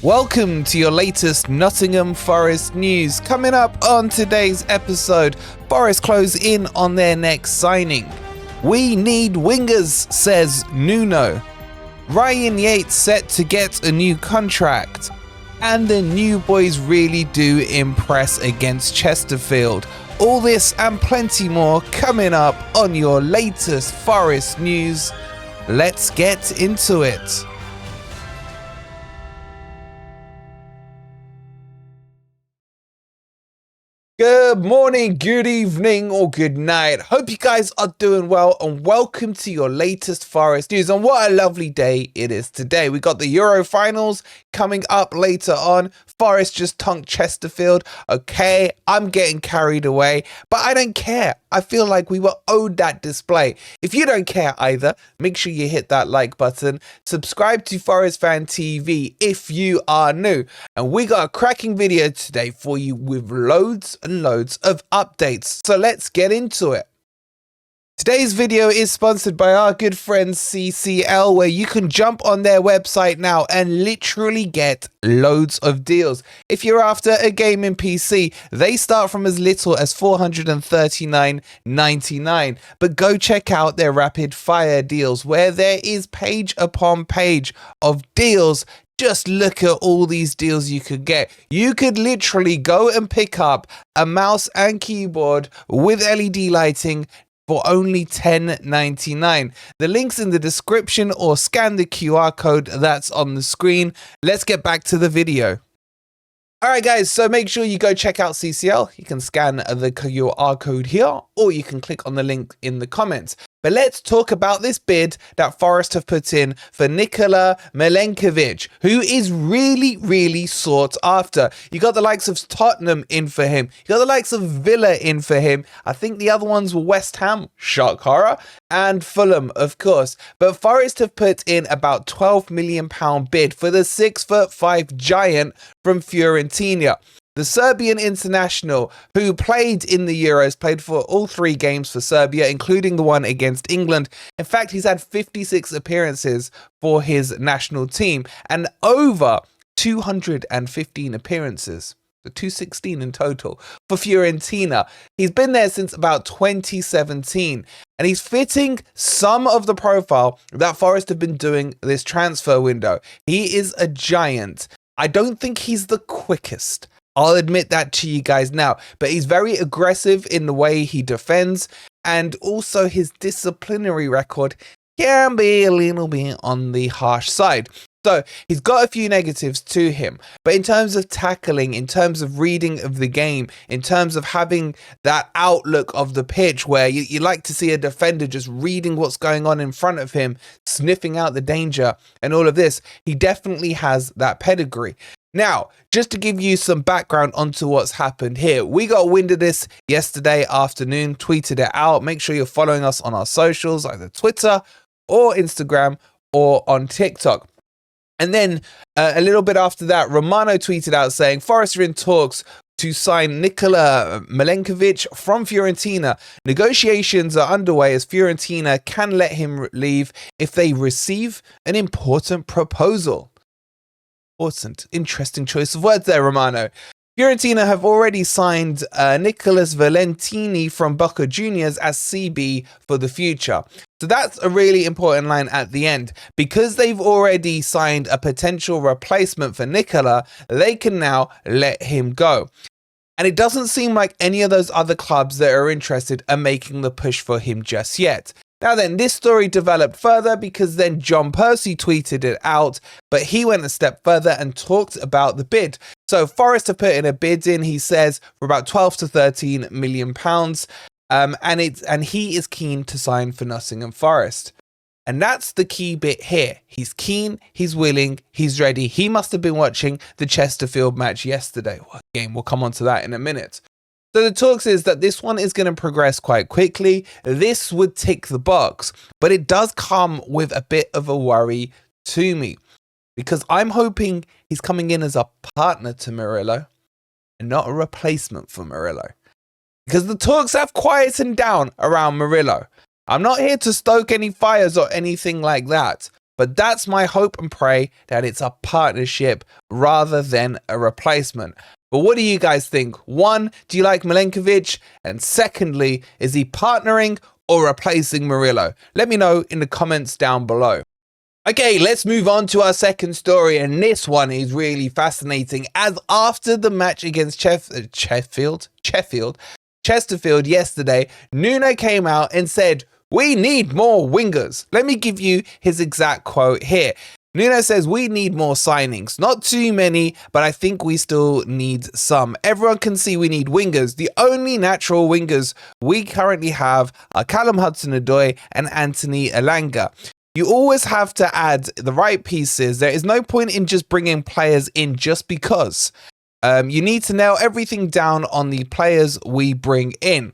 Welcome to your latest Nottingham Forest news. Coming up on today's episode, Forest close in on their next signing. We need wingers, says Nuno. Ryan Yates set to get a new contract. And the new boys really do impress against Chesterfield. All this and plenty more coming up on your latest Forest news. Let's get into it. Good morning, good evening, or good night. Hope you guys are doing well and welcome to your latest Forest news. And what a lovely day it is today. We got the Euro finals coming up later on. Forest just tonked Chesterfield. Okay, I'm getting carried away, but I don't care. I feel like we were owed that display. If you don't care either, make sure you hit that like button. Subscribe to Forest Fan TV if you are new. And we got a cracking video today for you with loads and loads of updates. So let's get into it. Today's video is sponsored by our good friends CCL, where you can jump on their website now and literally get loads of deals. If you're after a gaming PC, they start from as little as $439.99. But go check out their rapid fire deals, where there is page upon page of deals. Just look at all these deals you could get. You could literally go and pick up a mouse and keyboard with LED lighting for only $10.99. The link's in the description, or scan the QR code that's on the screen. Let's get back to the video. Alright guys, so make sure you go check out CCL. You can scan the QR code here, or you can click on the link in the comments. But let's talk about this bid that Forest have put in for Nikola Milenković, who is really sought after. You got the likes of Tottenham in for him. You got the likes of Villa in for him. I think the other ones were West Ham, shock horror, and Fulham, of course. But Forest have put in about £12 million bid for the 6'5" giant from Fiorentina. The Serbian international, who played in the Euros, played for all 3 games for Serbia, including the one against England. In fact, he's had 56 appearances for his national team and over 215 appearances. So 216 in total for Fiorentina. He's been there since about 2017, and he's fitting some of the profile that Forest have been doing this transfer window. He is a giant. I don't think he's the quickest. I'll admit that to you guys now, but he's very aggressive in the way he defends, and also his disciplinary record can be a little bit on the harsh side. So he's got a few negatives to him, but in terms of tackling, in terms of reading of the game, in terms of having that outlook of the pitch where you like to see a defender just reading what's going on in front of him, sniffing out the danger and all of this, he definitely has that pedigree. Now, just to give you some background onto what's happened here, we got wind of this yesterday afternoon, tweeted it out. Make sure you're following us on our socials, either Twitter or Instagram or on TikTok. And then a little bit after that, Romano tweeted out saying, Forest are in talks to sign Nikola Milenković from Fiorentina. Negotiations are underway as Fiorentina can let him leave if they receive an important proposal. Interesting choice of words there, Romano. Fiorentina have already signed Nicolas Valentini from Boca Juniors as CB for the future. So that's a really important line at the end. Because they've already signed a potential replacement for Nikola, they can now let him go. And it doesn't seem like any of those other clubs that are interested are making the push for him just yet. Now then, this story developed further because then John Percy tweeted it out, but he went a step further and talked about the bid. So Forest have put in a bid in, he says, for about 12 to 13 million pounds, and he is keen to sign for Nottingham Forest. And that's the key bit here. He's keen, he's willing, he's ready. He must have been watching the Chesterfield match yesterday. What game? We'll come on to that in a minute. So the talks is that this one is going to progress quite quickly. This would tick the box, but it does come with a bit of a worry to me, because I'm hoping he's coming in as a partner to Murillo and not a replacement for Murillo, because the talks have quietened down around Murillo. I'm not here to stoke any fires or anything like that, But that's my hope and pray, that it's a partnership rather than a replacement. But what do you guys think? One, do you like Milenkovic? And secondly, is he partnering or replacing Murillo? Let me know in the comments down below. Okay, let's move on to our second story, and this one is really fascinating, as after the match against Chesterfield yesterday, Nuno came out and said, "We need more wingers." Let me give you his exact quote here. Nuno says, "We need more signings. Not too many, but I think we still need some. Everyone can see we need wingers. The only natural wingers we currently have are Callum Hudson-Odoi and Anthony Elanga. You always have to add the right pieces. There is no point in just bringing players in just because. You need to nail everything down on the players we bring in."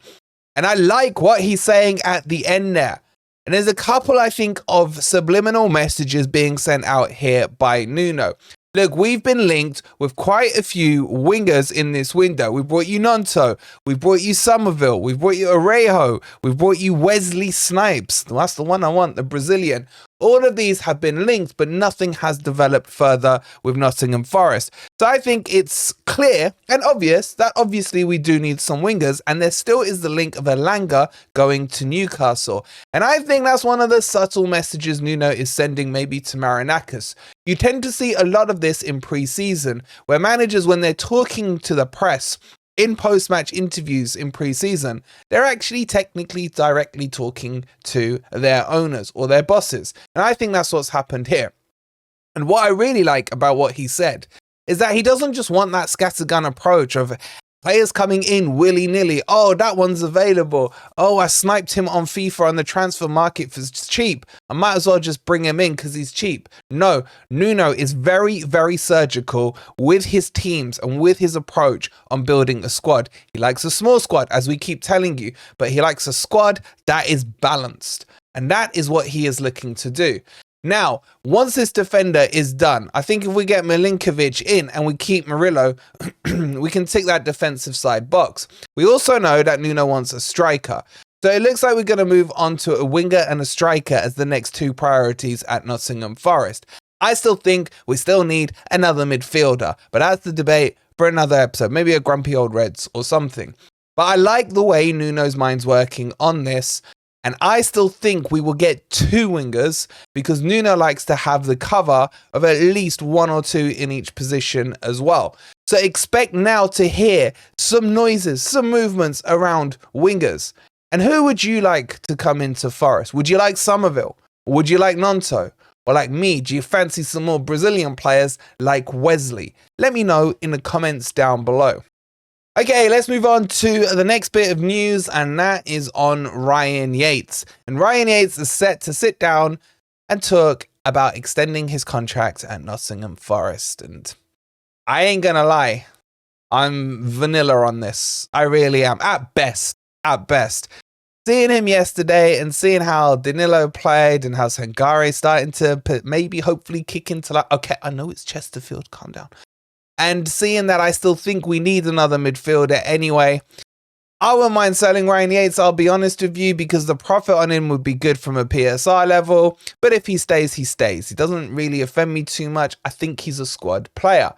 And I like what he's saying at the end there. And there's a couple, I think, of subliminal messages being sent out here by Nuno. Look, we've been linked with quite a few wingers in this window. We brought you Nonto, we brought you Somerville, we've brought you Arejo, we've brought you Wesley Snipes. That's the one I want, the Brazilian. All of these have been linked, but nothing has developed further with Nottingham Forest. So I think it's clear and obvious that obviously we do need some wingers, and there still is the link of Elanga going to Newcastle. And I think that's one of the subtle messages Nuno is sending maybe to Marinakis. You tend to see a lot of this in pre-season, where managers, when they're talking to the press, in post-match interviews in pre-season, they're actually technically directly talking to their owners or their bosses. And I think that's what's happened here. And what I really like about what he said is that he doesn't just want that scattergun approach of players coming in willy-nilly. Oh, that one's available. Oh, I sniped him on FIFA on the transfer market for cheap. I might as well just bring him in because he's cheap. No, Nuno is very, very surgical with his teams and with his approach on building a squad. He likes a small squad, as we keep telling you, but he likes a squad that is balanced. And that is what he is looking to do. Now, once this defender is done, I think if we get Milenkovic in and we keep Murillo, we can tick that defensive side box. We also know that Nuno wants a striker. So it looks like we're going to move on to a winger and a striker as the next two priorities at Nottingham Forest. I still think we still need another midfielder, but that's the debate for another episode, maybe a Grumpy Old Reds or something. But I like the way Nuno's mind's working on this. And I still think we will get two wingers because Nuno likes to have the cover of at least one or two in each position as well. So expect now to hear some noises, some movements around wingers. And who would you like to come into Forest? Would you like Somerville? Or would you like Nonto? Or like me, do you fancy some more Brazilian players like Wesley? Let me know in the comments down below. Okay, let's move on to the next bit of news, and that is on Ryan Yates. And Ryan Yates is set to sit down and talk about extending his contract at Nottingham Forest. And I ain't gonna lie, I'm vanilla on this. I really am, at best. Seeing him yesterday and seeing how Danilo played and how Sangare starting to maybe hopefully kick into like, okay, I know it's Chesterfield, calm down. And seeing that I still think we need another midfielder anyway, I wouldn't mind selling Ryan Yates, I'll be honest with you, because the profit on him would be good from a PSR level. But if he stays, he stays. He doesn't really offend me too much. I think he's a squad player.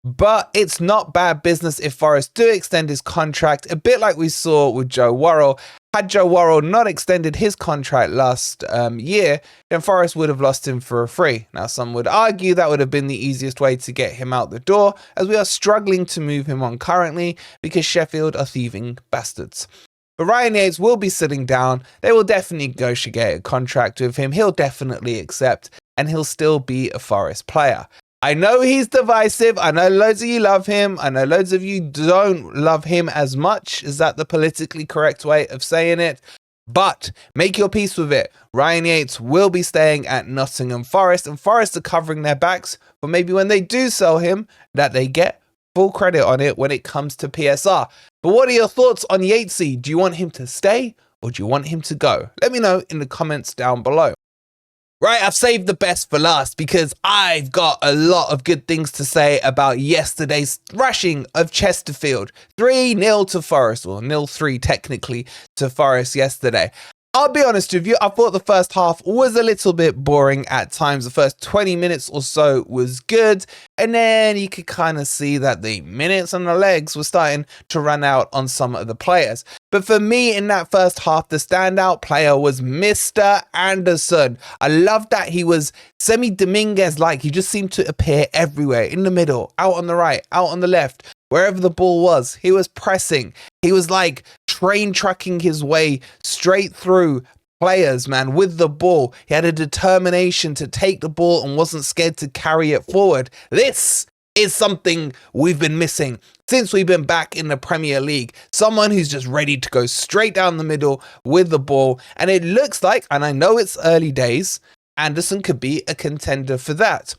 But it's not bad business if Forest do extend his contract, a bit like we saw with Joe Worrell. Had Joe Worrell not extended his contract last year, then Forest would have lost him for a free. Now, some would argue that would have been the easiest way to get him out the door, as we are struggling to move him on currently because Sheffield are thieving bastards. But Ryan Yates will be sitting down. They will definitely negotiate a contract with him. He'll definitely accept, and he'll still be a Forest player. I know he's divisive. I know loads of you love him. I know loads of you don't love him as much. Is that the politically correct way of saying it? But make your peace with it. Ryan Yates will be staying at Nottingham Forest, and Forest are covering their backs for maybe when they do sell him, that they get full credit on it when it comes to PSR. But what are your thoughts on Yatesy? Do you want him to stay or do you want him to go? Let me know in the comments down below. Right, I've saved the best for last because I've got a lot of good things to say about yesterday's thrashing of Chesterfield. 3-0 to Forest, or 0-3 technically to Forest yesterday. I'll be honest with you, I thought the first half was a little bit boring at times. The first 20 minutes or so was good, and then you could kind of see that the minutes and the legs were starting to run out on some of the players. But for me, in that first half, the standout player was Mr. Anderson. I loved that he was semi-Dominguez-like. He just seemed to appear everywhere, in the middle, out on the right, out on the left. Wherever the ball was, he was pressing. He was like train tracking his way straight through players, man, with the ball. He had a determination to take the ball and wasn't scared to carry it forward. This is something we've been missing since we've been back in the Premier League. Someone who's just ready to go straight down the middle with the ball. And it looks like, and I know it's early days, Anderson could be a contender for that.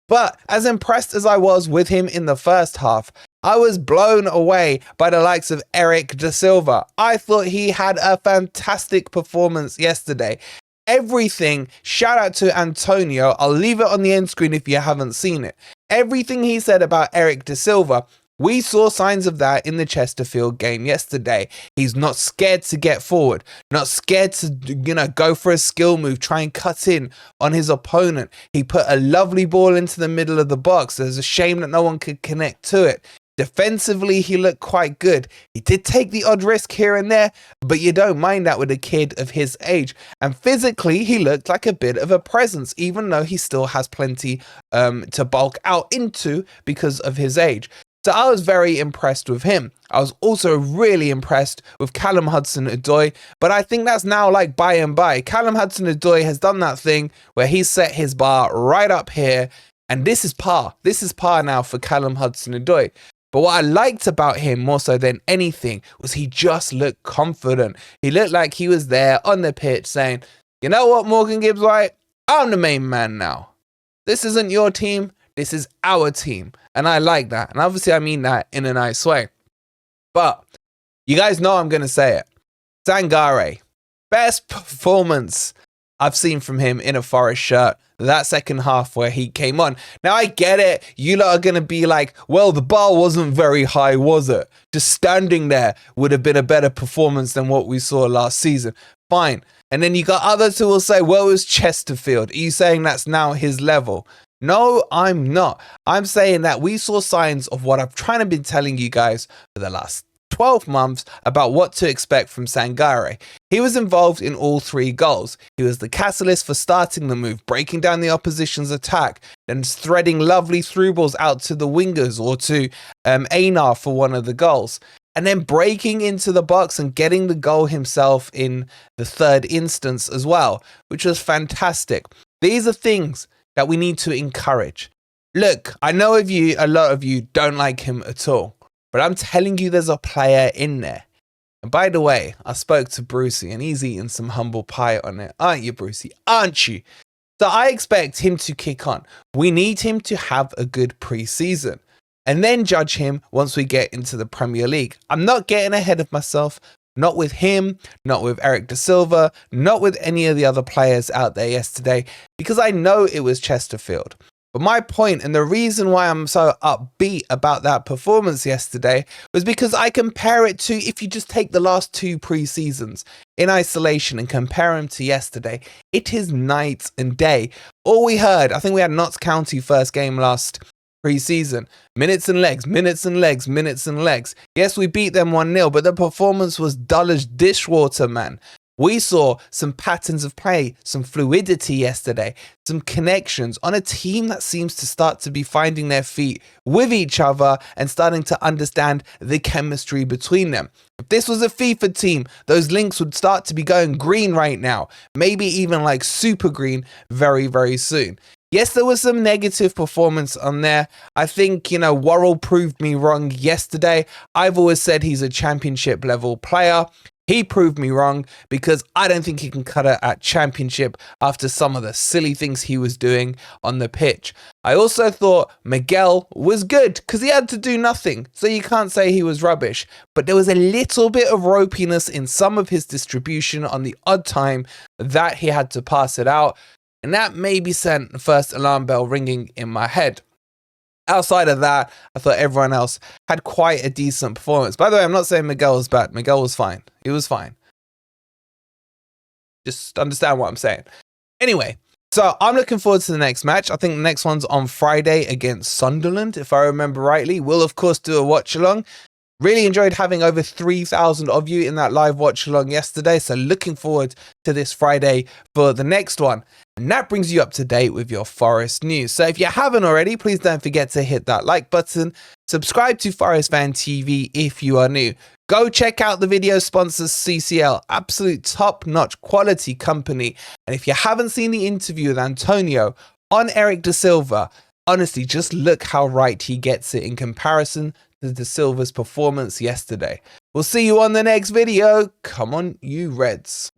But as impressed as I was with him in the first half, I was blown away by the likes of Eric Da Silva. I thought he had a fantastic performance yesterday. Everything, shout out to Antonio, I'll leave it on the end screen if you haven't seen it. Everything he said about Eric Da Silva, we saw signs of that in the Chesterfield game yesterday. He's not scared to get forward, not scared to, go for a skill move, try and cut in on his opponent. He put a lovely ball into the middle of the box. There's a shame that no one could connect to it. Defensively, he looked quite good. He did take the odd risk here and there, but you don't mind that with a kid of his age. And physically, he looked like a bit of a presence, even though he still has plenty to bulk out into because of his age. So I was very impressed with him. I was also really impressed with Callum Hudson-Odoi, but I think that's now like by and by. Callum Hudson-Odoi has done that thing where he set his bar right up here, and this is par. This is par now for Callum Hudson-Odoi. But what I liked about him more so than anything was he just looked confident. He looked like he was there on the pitch saying, you know what, Morgan Gibbs-White? I'm the main man now. This isn't your team. This is our team. And I like that. And obviously I mean that in a nice way. But you guys know I'm going to say it. Sangare. Best performance I've seen from him in a Forest shirt. That second half where he came on. Now I get it. You lot are going to be like, well, the bar wasn't very high, was it? Just standing there would have been a better performance than what we saw last season. Fine. And then you got others who will say, well, it was Chesterfield. Are you saying that's now his level? No, I'm not. I'm saying that we saw signs of what I've trying to been telling you guys for the last 12 months about what to expect from Sangare. He was involved in all 3 goals. He was the catalyst for starting the move, breaking down the opposition's attack, and threading lovely through balls out to the wingers or to Einar for one of the goals. And then breaking into the box and getting the goal himself in the 3rd instance as well, which was fantastic. These are things that we need to encourage. Look, I know a lot of you don't like him at all, but I'm telling you there's a player in there. And by the way, I spoke to Brucey and he's eating some humble pie on it. Aren't you, Brucey? Aren't you? So I expect him to kick on. We need him to have a good pre-season and then judge him once we get into the Premier League. I'm not getting ahead of myself. Not with him, not with Eric Da Silva, not with any of the other players out there yesterday, because I know it was Chesterfield. But my point and the reason why I'm so upbeat about that performance yesterday was because I compare it to, if you just take the last 2 pre-seasons in isolation and compare them to yesterday, it is night and day. All we heard, I think we had Notts County first game last pre-season. Minutes and legs, minutes and legs, minutes and legs. Yes, we beat them 1-0, but the performance was dull as dishwater, man. We saw some patterns of play, some fluidity yesterday, some connections on a team that seems to start to be finding their feet with each other and starting to understand the chemistry between them. If this was a FIFA team, those links would start to be going green right now, maybe even like super green very, very soon. Yes, there was some negative performance on there. I think, Worrell proved me wrong yesterday. I've always said he's a championship level player. He proved me wrong because I don't think he can cut it at championship after some of the silly things he was doing on the pitch. I also thought Miguel was good because he had to do nothing, so you can't say he was rubbish. But there was a little bit of ropiness in some of his distribution on the odd time that he had to pass it out. And that maybe sent the first alarm bell ringing in my head. Outside of that, I thought everyone else had quite a decent performance. By the way, I'm not saying Miguel was bad. Miguel was fine. He was fine. Just understand what I'm saying. Anyway, so I'm looking forward to the next match. I think the next one's on Friday against Sunderland, if I remember rightly. We'll, of course, do a watch-along. Really enjoyed having over 3,000 of you in that live watch-along yesterday. So looking forward to this Friday for the next one. And that brings you up to date with your Forest news. So if you haven't already, please don't forget to hit that like button. Subscribe to Forest Fan TV if you are new. Go check out the video sponsors CCL, absolute top-notch quality company. And if you haven't seen the interview with Antonio on Eric Da Silva, honestly, just look how right he gets it in comparison to Da Silva's performance yesterday. We'll see you on the next video. Come on, you Reds.